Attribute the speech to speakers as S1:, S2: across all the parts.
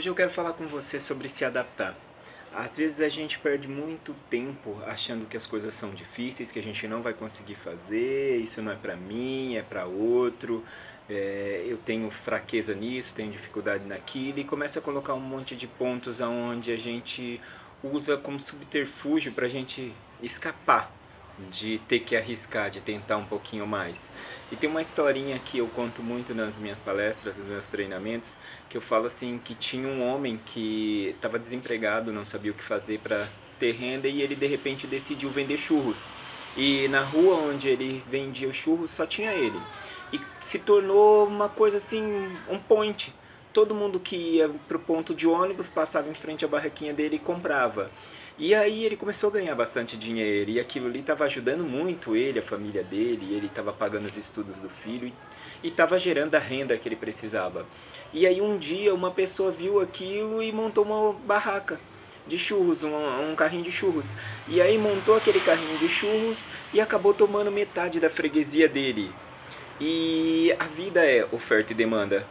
S1: Hoje eu quero falar com você sobre se adaptar. Às vezes a gente perde muito tempo achando que as coisas são difíceis, que a gente não vai conseguir fazer, isso não é pra mim, é pra outro, eu tenho fraqueza nisso, tenho dificuldade naquilo, e começa a colocar um monte de pontos aonde a gente usa como subterfúgio pra gente escapar de ter que arriscar, de tentar um pouquinho mais. E tem uma historinha que eu conto muito nas minhas palestras, nos meus treinamentos, que eu falo assim que tinha um homem que estava desempregado, não sabia o que fazer para ter renda e ele de repente decidiu vender churros. E na rua onde ele vendia os churros só tinha ele. E se tornou uma coisa assim, um point. Todo mundo que ia pro ponto de ônibus passava em frente à barraquinha dele e comprava. E aí ele começou a ganhar bastante dinheiro e aquilo ali estava ajudando muito ele, a família dele, ele estava pagando os estudos do filho e estava gerando a renda que ele precisava. E aí um dia uma pessoa viu aquilo e montou uma barraca de churros, um carrinho de churros. E aí montou aquele carrinho de churros e acabou tomando metade da freguesia dele. E a vida é oferta e demanda.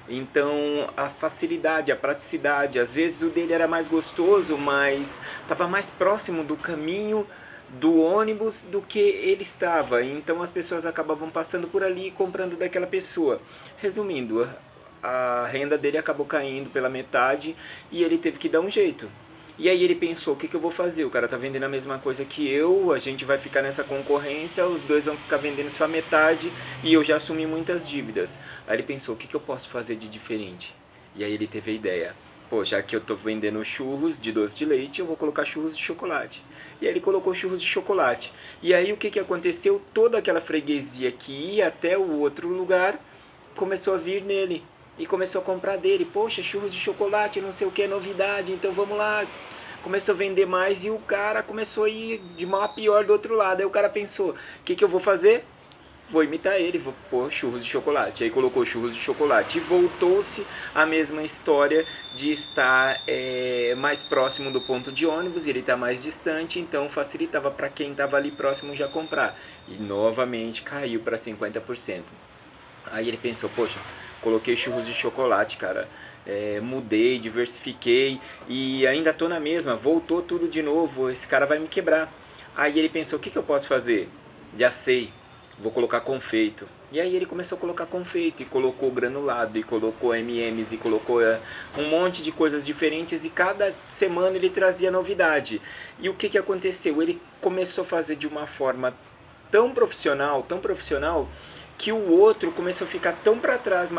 S1: Então a facilidade, a praticidade, às vezes o dele era mais gostoso, mas estava mais próximo do caminho do ônibus do que ele estava. Então as pessoas acabavam passando por ali e comprando daquela pessoa. Resumindo, a renda dele acabou caindo pela metade e ele teve que dar um jeito. E aí ele pensou, o que eu vou fazer? O cara tá vendendo a mesma coisa que eu, a gente vai ficar nessa concorrência, os dois vão ficar vendendo só metade e eu já assumi muitas dívidas. Aí ele pensou, o que eu posso fazer de diferente? E aí ele teve a ideia, pô, já que eu tô vendendo churros de doce de leite, eu vou colocar churros de chocolate. E aí ele colocou churros de chocolate. E aí o que aconteceu? Toda aquela freguesia que ia até o outro lugar começou a vir nele. E começou a comprar dele, poxa, churros de chocolate, não sei o que, é novidade, então vamos lá. Começou a vender mais e o cara começou a ir de mal a pior do outro lado. Aí o cara pensou, o que eu vou fazer? Vou imitar ele, vou pôr churros de chocolate. Aí colocou churros de chocolate e voltou-se a mesma história de estar mais próximo do ponto de ônibus, e ele está mais distante, então facilitava para quem estava ali próximo já comprar. E novamente caiu para 50%. Aí ele pensou, poxa, coloquei churros de chocolate, cara, mudei, diversifiquei e ainda tô na mesma, voltou tudo de novo, esse cara vai me quebrar. Aí ele pensou, o que eu posso fazer? Já sei, vou colocar confeito. E aí ele começou a colocar confeito, e colocou granulado, e colocou M&M's, e colocou um monte de coisas diferentes, e cada semana ele trazia novidade. E o que aconteceu? Ele começou a fazer de uma forma tão profissional, que o outro começou a ficar tão para trás,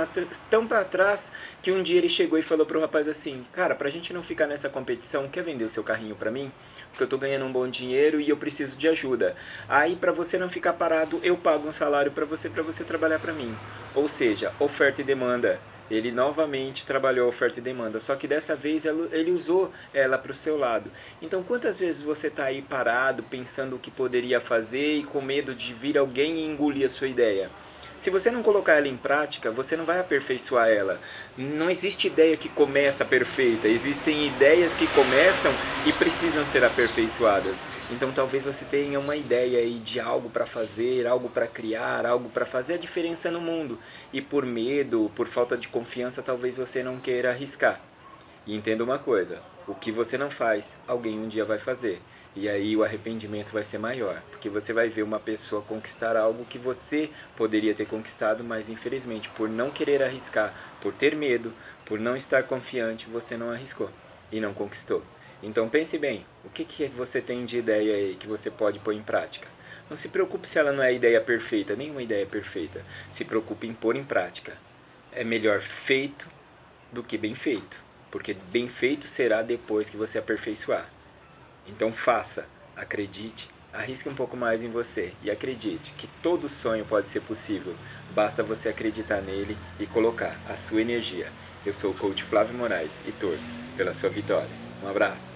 S1: tão para trás, que um dia ele chegou e falou pro rapaz assim, cara, pra gente não ficar nessa competição, quer vender o seu carrinho pra mim? Porque eu tô ganhando um bom dinheiro e eu preciso de ajuda. Aí pra você não ficar parado, eu pago um salário pra você trabalhar pra mim. Ou seja, oferta e demanda. Ele novamente trabalhou oferta e demanda, só que dessa vez ele usou ela para o seu lado. Então quantas vezes você está aí parado, pensando o que poderia fazer e com medo de vir alguém e engolir a sua ideia? Se você não colocar ela em prática, você não vai aperfeiçoar ela. Não existe ideia que começa perfeita, existem ideias que começam e precisam ser aperfeiçoadas. Então talvez você tenha uma ideia aí de algo para fazer, algo para criar, algo para fazer a diferença no mundo. E por medo, por falta de confiança, talvez você não queira arriscar. E entenda uma coisa, o que você não faz, alguém um dia vai fazer. E aí o arrependimento vai ser maior, porque você vai ver uma pessoa conquistar algo que você poderia ter conquistado, mas infelizmente por não querer arriscar, por ter medo, por não estar confiante, você não arriscou e não conquistou. Então pense bem, o que você tem de ideia aí que você pode pôr em prática? Não se preocupe se ela não é a ideia perfeita, nenhuma ideia é perfeita. Se preocupe em pôr em prática. É melhor feito do que bem feito, porque bem feito será depois que você aperfeiçoar. Então faça, acredite, arrisque um pouco mais em você e acredite que todo sonho pode ser possível. Basta você acreditar nele e colocar a sua energia. Eu sou o coach Flávio Moraes e torço pela sua vitória. Um abraço.